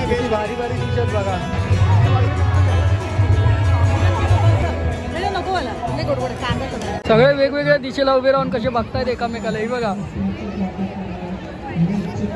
किती भारी भारी टी शर्ट बघा. सगळे वेगवेगळ्या दिशेला उभे राहून कसे बघतायत एकामेकाला. हे बघा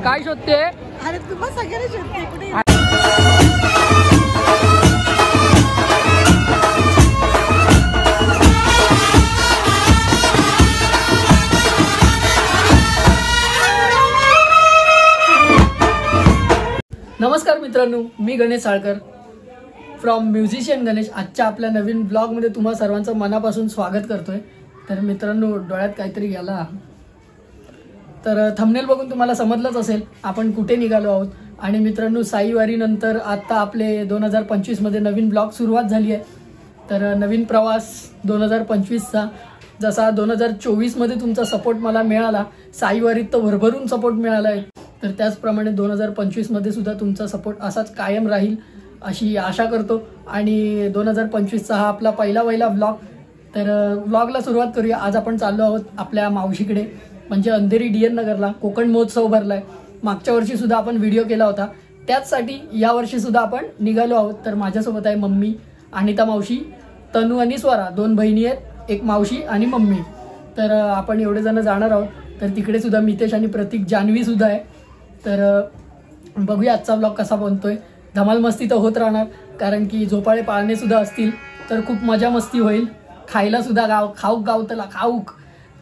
काय शोधते. अरे तुम्हा सगळ्यांना शोधते कुठे. नमस्कार मित्रांनो, मी गणेश साळकर फ्रॉम म्युझिशियन गणेश. आजच्या आपल्या नवीन ब्लॉगमध्ये तुम्हा सर्वांचं मनापासून स्वागत करतोय. तर मित्रांनो, डोळ्यात काहीतरी गेला तर थंबनेल बघून तुम्हाला समजलंच असेल आपण कुठे निघालो आहोत. आणि मित्रांनो, साईवारीनंतर आता आपले 2025मध्ये नवीन ब्लॉग सुरुवात झाली आहे. तर नवीन प्रवास 2025चा जसा 2024मध्ये तुमचा सपोर्ट मला मिळाला, साईवारीत तर भरभरून सपोर्ट मिळाला आहे, तर त्याचप्रमाणे 2025मध्ये सुद्धा तुमचा सपोर्ट असाच कायम राहील अशी आशा करतो. आणि 2025चा हा आपला पहिला ब्लॉग. तर ब्लॉगला सुरुवात करूया. आज आपण चाललो आहोत आपल्या मावशीकडे, म्हणजे अंधेरी DN नगरला. कोकण महोत्सव भरलाय. मागच्या वर्षी सुद्धा आपण व्हिडिओ केला होता, त्याचसाठी यावर्षी सुद्धा आपण निघालो आहोत. तर माझ्यासोबत आहे मम्मी, अनिता मावशी, तनू आणि स्वरा, 2 बहिणी आहेत, एक मावशी आणि मम्मी. तर आपण एवढे जण जाणार आहोत. तर तिकडे सुद्धा मितेश आणि प्रतीक, जान्हवी सुद्धा आहे. तर बघूया आजचा ब्लॉग कसा बनतोय. धमाल मस्ती तर होत राहणार, कारण की झोपाळे पाळणे सुद्धा असतील तर खूप मजा मस्ती होईल. खायला सुद्धा खाऊक गावतला खाऊक.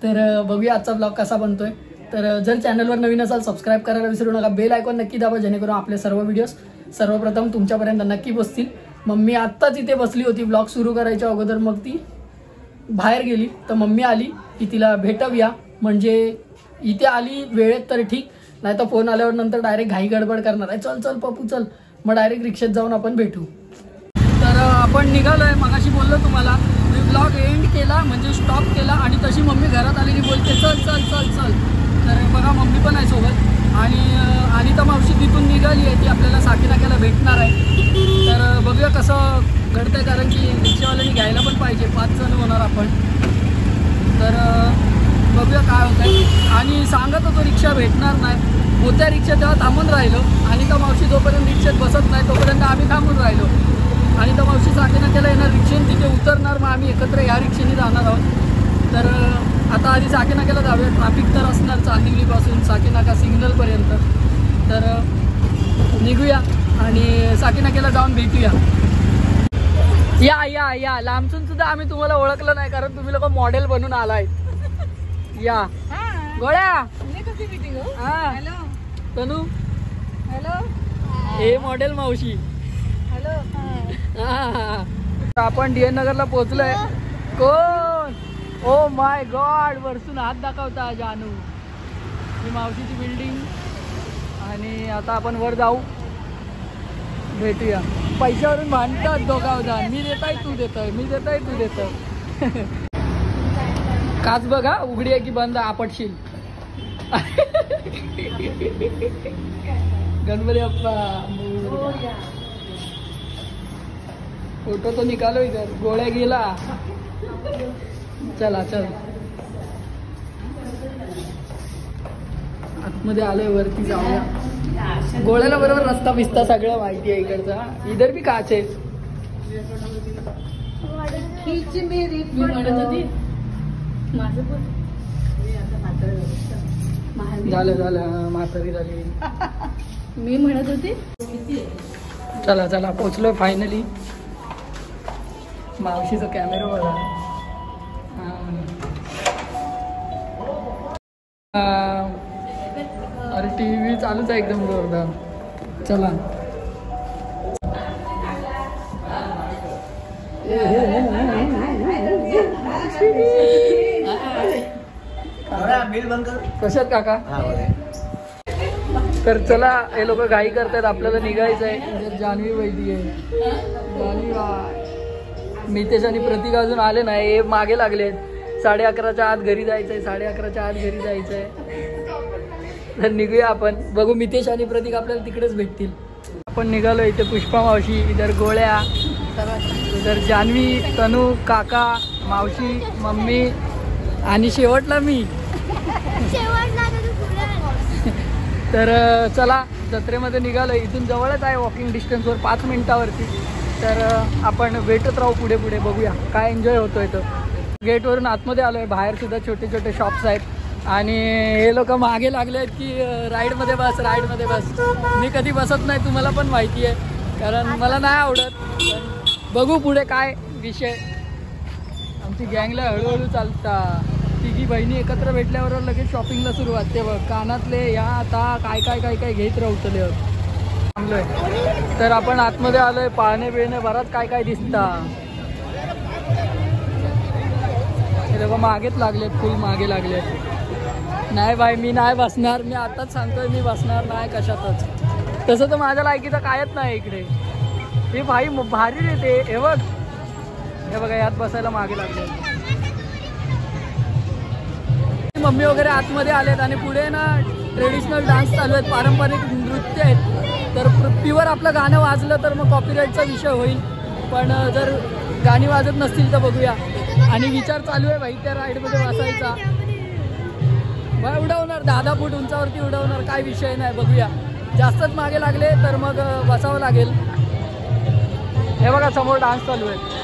तर बघूया आजचा ब्लॉग कसा बनतोय. तर जर चॅनलवर नवीन असाल सबस्क्राईब करायला विसरू नका. बेल आयकॉन नक्की दाबा, जेणेकरून आपले सर्व व्हिडिओज सर्वप्रथम तुमच्यापर्यंत नक्की पोहोचतील. मम्मी आत्ताच इथे बसली होती ब्लॉग सुरू करायच्या अगोदर, मग ती बाहेर गेली. तर मम्मी आली की तिला भेटूया, म्हणजे इथे आली वेळेत तर ठीक, नाही तर फोन आल्यावर नंतर डायरेक्ट घाई गडबड करणार आहे, चल चल पप्पू चल, मग डायरेक्ट रिक्षेत जाऊन आपण भेटू. तर आपण निघालो आहे. मगाशी बोललो तुम्हाला, मी ब्लॉग एंड केला म्हणजे स्टॉप केला आणि तशी मम्मी घरात आलेली बोलते चल चल चल चल. तर बघा मम्मी पण आहे सोबत. आणि अनिता मावशी तिथून निघाली आहे, ती आपल्याला साकीनाक्याला भेटणार आहे. तर बघूया कसं घडतंय, कारण की रिक्षावाल्यांनी घ्यायला पण पाहिजे, 5 जण होणार आपण. तर बघूया काय होत आहे. आणि सांगत होतो रिक्षा भेटणार नाही, होत्या रिक्षा तेव्हा थांबून राहिलो. अनिता मावशी जोपर्यंत रिक्षेत बसत नाही तोपर्यंत आम्ही थांबून राहिलो. अनिता मावशी साकीनाक्याला येणार, रिक्षेने तिथे उतरणार, मग आम्ही एकत्र या रिक्षेने जाणार आहोत. तर आता आधी साकीनाक्याला जाऊया. ट्रॅफिक तर असणार चांदिवलीपासून साकीनाका सिग्नलपर्यंत. तर निघूया आणि साकीनाक्याला जाऊन भेटूया. या या या लांबसून सुद्धा आम्ही तुम्हाला ओळखलं नाही, कारण तुम्ही लोक मॉडेल बनून आलाय. या गोळ्या. हॅलो तनू. हॅलो. हे मॉडेल मावशी. हॅलो. आपण DN नगरला पोहोचलोय. कोण? ओ माय गॉड, वरसून हात दाखवता जानू. ही मावशीची बिल्डिंग. आणि आता आपण वर जाऊ, भेटूया. पैशावरून भांडतात दोघांजण, मी देताय तू देतोय, मी देताय तू देतोय. काच बघा उघडी आहे की बंद, आपटशील. गणपती बाप्पा. फोटो तो निकालो इधर. गोळ्या गेला. चला चल, आतमध्ये आलोय, वरती जाऊया. गोळ्याला बरोबर रस्ता बिस्ता सगळं माहिती आहे इकडचा. इधर बी काच आहे. मी म्हणत होती झालं म्हातारी झाली. मी म्हणत होती. चला चला पोचलोय फायनली. मावशीचा कॅमेरा बघा. अरे TV चालूच आहे एकदम जोरदार. चला कशात काका. तर चला, हे लोक घाई करतात, आपल्याला निघायचं आहे. जान्हवी वैदी आहे. जान्हवी, मितेश आणि प्रतीक अजून आले नाही, हे मागे लागले. 11:30च्या आत घरी जायचंय, 11:30च्या आत घरी जायचंय. तर निघूया आपण. बघू, मितेश आणि प्रतीक आपल्याला तिकडेच भेटतील. आपण निघालो. इथे पुष्पा मावशी, इधर गोळ्या, इधर जान्हवी, तनू, काका, मावशी, मम्मी आणि शेवटला मी. तर चला जत्रेमध्ये निघालो. इथून जवळच आहे, वॉकिंग डिस्टन्सवर 5 मिनिटावरती. तर आपण भेटत राहू पुढे पुढे, बघूया काय एन्जॉय होतो आहे. गेटवरून आतमध्ये आलो आहे. बाहेरसुद्धा छोटे छोटे शॉप्स आहेत आणि हे लोक मागे लागले आहेत की राईडमध्ये बस, राईडमध्ये बस. मी कधी बसत नाही, तुम्हाला पण माहिती आहे, कारण मला नाही आवडत. पण बघू पुढे काय विषय. आमची गँगला हळूहळू चालता. तिघी बहिणी एकत्र भेटल्यावर लगेच शॉपिंगला सुरुवात. ते बघ कानातले या आता काय काय काय काय घेत राहतले थांबलोय. तर आपण आतमध्ये आलोय. पाहणे बिळणे बराच काय काय दिसता. हे मागेच लागलेत, फुल मागे लागलेत. नाही बाई मी नाही बसणार, मी आताच सांगतोय मी बसणार नाही कशातच. तसं तर माझ्या लायकीचं कायच नाही इकडे. हे भाई भारी देते. हे बघ, हे बघा यात बसायला मागे लागले. मम्मी वगैरे आतमध्ये आलेत आणि पुढे ना ट्रेडिशनल डान्स चालू आहेत, पारंपरिक नृत्य आहेत. तर प्युअर आपलं गाणं वाजलं तर मग कॉपीराईटचा विषय होईल. पण जर गाणी वाजत नसतील तर बघूया. आणि विचार चालू आहे भाई त्या राईडमध्ये बसायचा. बा उडवणार 10 फूट उंचावरती उडवणार, काय विषय नाही. बघूया, जास्तच मागे लागले तर मग बसावं लागेल. हे बघा समोर डान्स चालू आहे.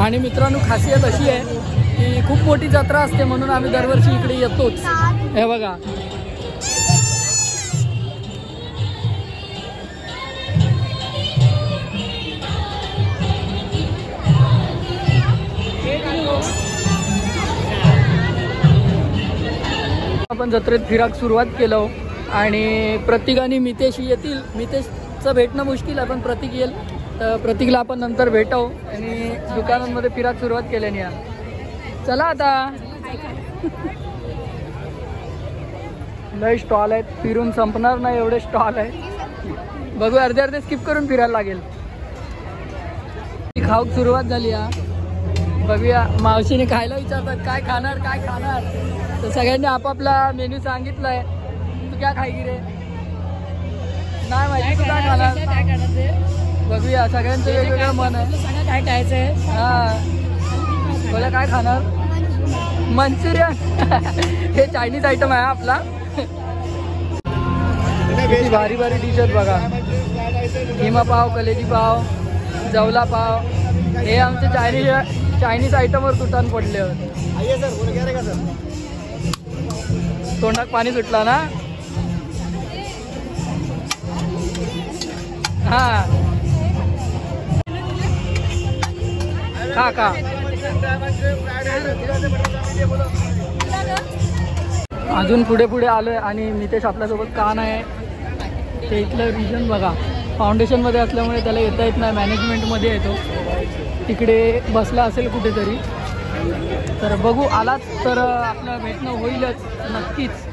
आणि मित्रांनो खासियत अशी आहे की खूप मोठी जत्रा असते म्हणून आम्ही दरवर्षी इकडे येतोच. हे बघा आपण जत्रेत फिराक सुरुवात केलो आणि प्रतीक आणि मितेश येतील. मितेशचं भेटणं मुश्किल आहे पण प्रतीक येईल. तर प्रतीकला आपण नंतर भेटू आणि दुकानांमध्ये फिराक सुरुवात केल्याने या. चला आता लय स्टॉल आहेत, फिरून संपणार नाही एवढे स्टॉल आहेत. बघू अर्धे अर्धे स्किप करून फिरायला लागेल. खाऊक सुरुवात झाली या. बघूया मावशीने खायला विचारतात काय खाणार काय खाणार. तर सगळ्यांनी आपापला मेन्यू सांगितलाय. तू क्या खायगी रे? नाही माहिती तू काय खाणार. बघूया सगळ्यांचं वेगवेगळं मन आहे. काय खायचंय? हा बोला काय खाणार? मंचुरियन. हे चायनीज आयटम आहे आपला. किती भारी भारी डिश आहेत बघा. किमा पाव, कलेजी पाव, जवला पाव. हे आमचे चायनीज आयटमवर तुटान पडले होते. तोंडात पाणी सुटला ना. हा खा खा. अजून पुढे पुढे आलोय आणि मितेश आपल्यासोबत का नाही. ते इथलं रिजन बघा, फाउंडेशनमध्ये असल्यामुळे त्याला येता येत नाही. मॅनेजमेंटमध्ये येतो, तिकडे बसला असेल कुठेतरी. तर बघू आलाच तर आपलं भेटणं होईलच नक्कीच.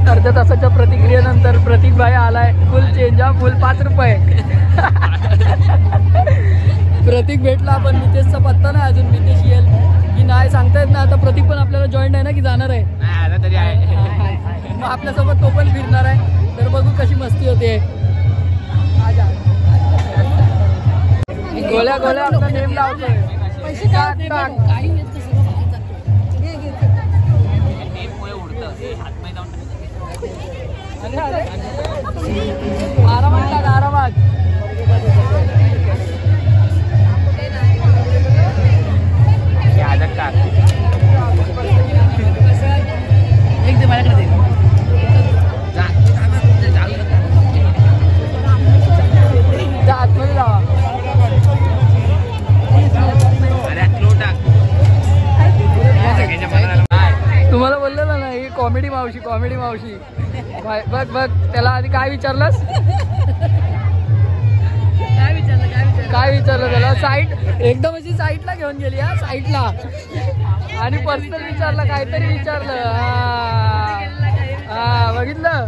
अर्ध्या तासाच्या प्रतिक्रियेनंतर प्रतीक भाई आलाय. फुल चेंज हा, फुल 5 रुपये. प्रतीक भेटला पण मितेशचा पत्ता नाही अजून. मितेश येईल की नाही सांगता येत ना. आता प्रतीक पण आपल्याला जॉईन आहे ना की जाणार आहे? मग आपल्यासोबत तो पण फिरणार आहे. तर बघू कशी मस्ती होते. गोल्या गोल्या आपला नेम लावतोय. पैसे काय काही येत तसं बाहेर जातो. घे, घे. अरे अरे आरामात टाक आरामात. एक दे माझ्याकडे दे. जा आतमध्ये जावा. तुम्हाला बोललेलं ना ही कॉमेडी मावशी कॉमेडी मावशी. बघ बघ त्याला आधी काय विचारलंस. काय विचारलं त्याला. साईड एकदम अशी साईडला घेऊन गेली हा साईडला आणि पर्सनल विचारलं काहीतरी विचारलं. हा बघितलं.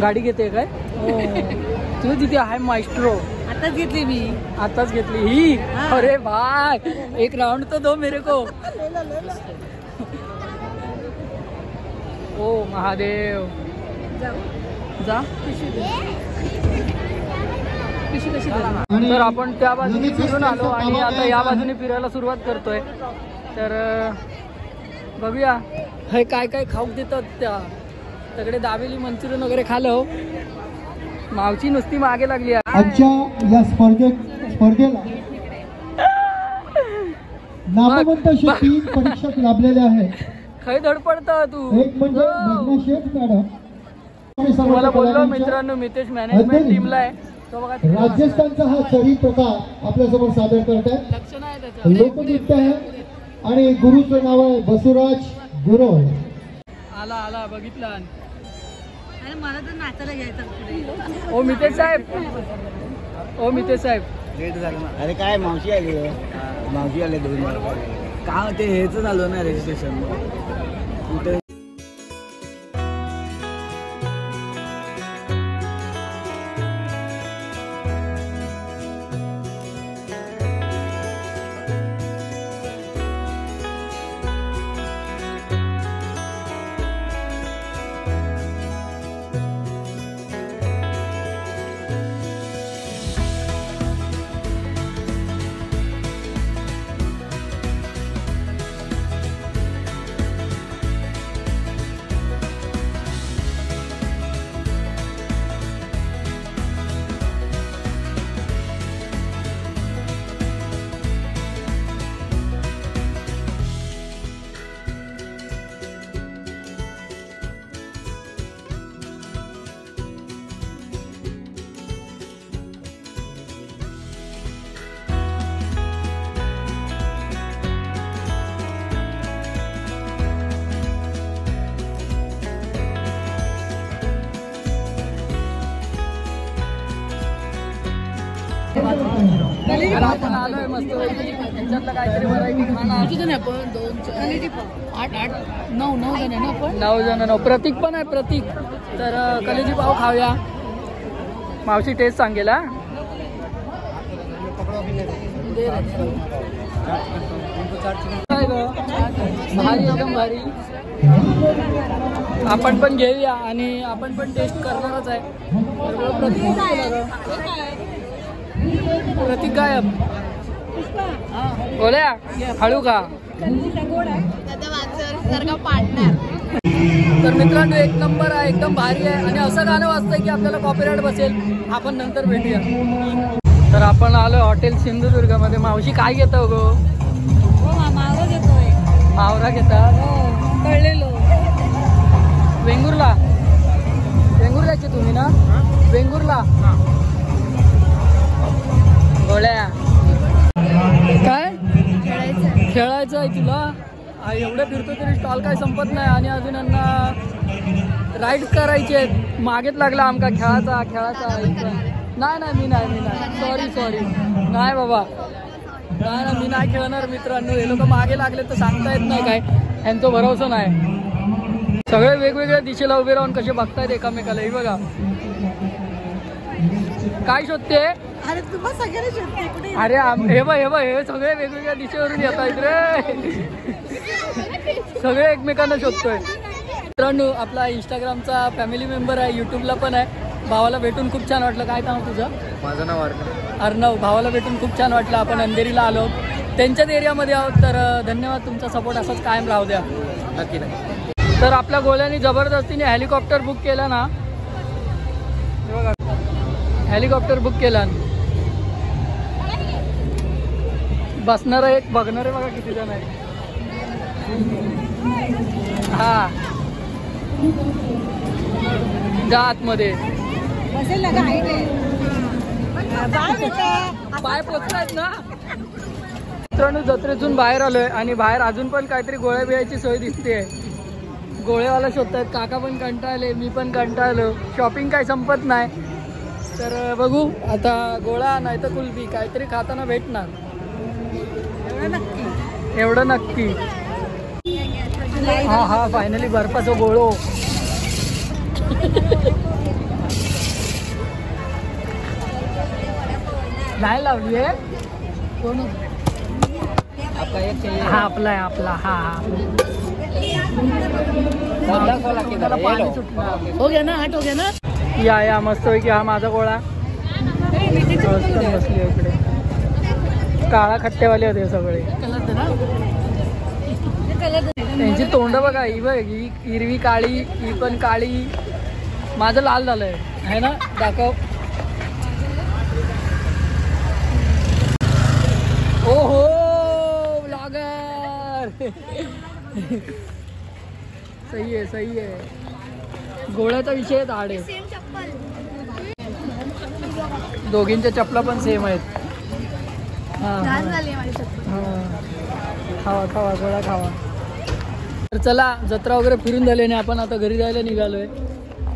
गाडी घेते काय तू तिथे आहे मायस्ट्रो. आताच घेतली मी. आताच घेतली ही. अरे भाई एक राउंड तो दो मेरे को. ओ महादेव जा. तर आपण त्या बाजूने फिरून आलो आणि आता या बाजूने फिरायला सुरुवात करतोय. तर बघूया हे काय काय खाऊ देतात. त्या सगळे दाबेली मंचुरियन वगैरे खालो. मावशी नुसती मागे लागली आहे. आजच्या या स्पर्धेला नामवंत असे 3 परीक्षक लाभलेले आहेत. खै धडपडत तू. एक म्हणजे मेघना शेठ मॅडम. तुम्हाला बोललो मित्रांनो मितेश मॅनेजमेंट टीमला आहे. तो बघा राजस्थानचा हा सरी प्रकार आपल्यासमोर सादर करत आहे. लक्षण आहे त्याचं. लोकनृत्य आहे आणि गुरुचं नाव आहे बसुराज गुरव. आला आला बघितला. अरे मला तर नाचायला घ्यायचं पुढे. ओ मितेश साहेब. ओ मितेश साहेब. लेट झालं ना. अरे काय मावशी आली. मावशी आले 2 काय ते हेच झालं ना रजिस्ट्रेशन. आपण आलोय मस्त त्यांच्यातलं काहीतरी व्हरायटी खाणार. किती जण आहे आपण? 2 8 8 9 9 जण आहे ना आपण. 9 जण. प्रतीक पण आहे प्रतीक. तर कलेजी पाव खाऊया. मावशी टेस्ट सांगेल हा. भारी एकदम भारी. आपण पण घेऊया आणि आपण पण टेस्ट करणारच आहे. प्रतीक गायब. बोल्या हळू खा. तर मित्रांनो एक नंबर आहे एकदम भारी आहे आणि असं गाणं वाजतंय की आपल्याला कॉपीराइट बसेल. आपण नंतर भेटूया. तर आपण आलो हॉटेल सिंधुदुर्ग मध्ये. मावशी काय घेतो गो. मावरा घेतोय. मावरा घेतात. कळलेलो. वेंगुर्ला. वेंगुर्ल्याचे तुम्ही ना. वेंगुर्ला. गोळ्या काय खेळायचं आहे तुला. एवढं फिरतो तरी स्टॉल काय संपत नाही आणि अजून यांना राईड करायचे आहेत. मागेच लागला आमका खेळाचा खेळाचा. नाही मी नाही सॉरी नाही बाबा. नाही मी नाही खेळणार मित्रांनो. हे लोक मागे लागले तर सांगता येत नाही काय. यांचा भरोसा नाही. सगळे वेगवेगळ्या दिशेला उभे राहून कसे बघतायत एकामेकाला. हे बघा काय शोधते. अरे तुम्हा सगळ्यांना शोधते कुठे. अरे हे बघ हे सगळे वेगवेगळ्या दिशेवरून येत आहेत रे. सगळे एकमेकांना शोधतोय. मित्रांनो आपला इंस्टाग्रामचा फॅमिली मेंबर आहे. यूट्यूबला पण आहे. भावाला भेटून खूप छान वाटलं. काय नाव तुझं? माझं नाव अर्णव. भावाला भेटून खूप छान वाटलं. आपण अंधेरीला आलो, त्यांच्याच एरियामध्ये आहोत. तर धन्यवाद, तुमचा सपोर्ट असाच कायम राहू द्या. नक्की नक्की. तर आपल्या गोळ्याने जबरदस्तीने हेलिकॉप्टर बुक केला ना, बघा हेलिकॉप्टर बुक केला. बसणार एक बघणार आहे बघा किती जण आहे. हा जा आतमध्ये. बसेल ना गाईड पाय पोचलायत ना. मित्रांनो जत्रेतून बाहेर आलोय आणि बाहेर अजून पण काहीतरी गोळ्या बिळायची सोय दिसते. गोळेवाला शोधतायत. काका पण कंटाळले, मी पण कंटाळलो. शॉपिंग काय संपत नाही. तर बघू आता गोळा नाही तर कुल्फी काहीतरी खाताना भेटणार. एवढं नक्की. हा हा फायनली बर्फाचा गोळो. नाही लावली आहे कोण? हा आपला आहे आपला. हा त्याला पाणी सुटणार. हो गया ना, आठ हो गया ना. या मस्त पैकी हा माझा गोळा. बसली इकडे. काळा खट्टेवाले होते सगळे. त्यांची तोंड बघा. ही बघ, ही हिरवी काळी, ही पण काळी. माझं लाल झालंय आहे ना. दाखव. ओ हो ब्लॉगर. सही आहे सही आहे. गोळ्याचा विषय धाड आहे. दोघींच्या चपला पण सेम आहेत. खावा खावा गोळा खावा. तर चला जत्रा वगैरे फिरून झाली आणि आपण आता घरी जायला निघालोय.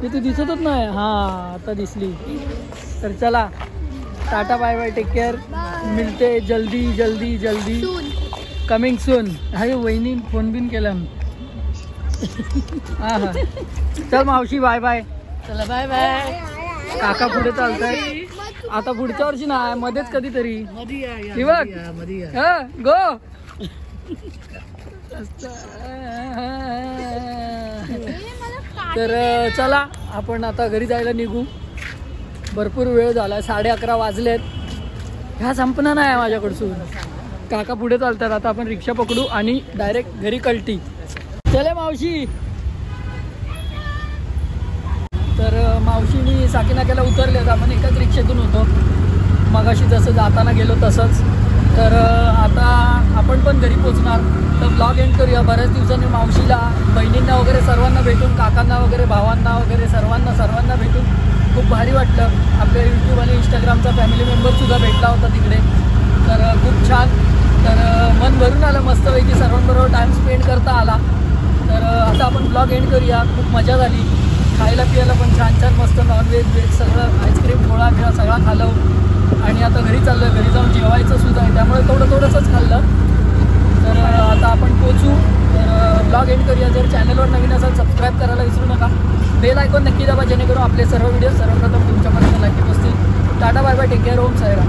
ती तू दिसतच नाही. हा आता दिसली. तर चला tata bye bye, take care. मिळते जल्दी जल्दी जल्दी. Coming soon. अरे वहिनी फोन बिन केला. हा हा चल मावशी बाय बाय. चला बाय बाय. काका पुढे चालताय. आता पुढच्या वर्षी ना मध्येच कधीतरी गो. तर चला आपण आता घरी जायला निघू. भरपूर वेळ झाला. 11:30 वाजलेत. ह्या संपणार नाही माझ्याकडसून. काका पुढे चालतात. आता आपण रिक्षा पकडू आणि डायरेक्ट घरी कल्टी. चले मावशी. तर मावशीनी साकीनाक्याला उतरले. आपण एकाच रिक्षेतून होतो मगाशी जसं जाताना गेलो तसंच. तर आता आपण पण घरी पोचणार. तर ब्लॉग एंड करूया. बऱ्याच दिवसांनी मावशीला, बहिणींना वगैरे सर्वांना भेटून, काकांना वगैरे, भावांना वगैरे सर्वांना भेटून खूप भारी वाटलं. आपल्या यूट्यूब आणि इंस्टाग्रामचा फॅमिली मेंबरसुद्धा भेटला होता तिकडे. तर खूप छान. तर मन भरून आलं मस्तपैकी. सर्वांबरोबर टाईम स्पेंड करता आला. तर आता आपण ब्लॉग एंड करूया. खूप मजा झाली. खायला पियाला पण छान छान मस्त नॉनव्हेज व्हेज सगळं आईस्क्रीम गोळा बिळा सगळा खाल्लं. आणि आता घरी चाललो आहे. घरी जाऊन जेवायचं सुद्धा आहे. त्यामुळे थोडंसंच खाल्लं. तर आता आपण पोचू. तर ब्लॉग एंड करूया. जर चॅनलवर नवीन असाल सबस्क्राईब करायला विसरू नका. बेल आयकॉन नक्की दाबा जेणेकरून आपले सर्व व्हिडिओ सर्वप्रथम तुमच्यापर्यंत नक्की पोचतील. Tata bye bye, take care. Om Sairam.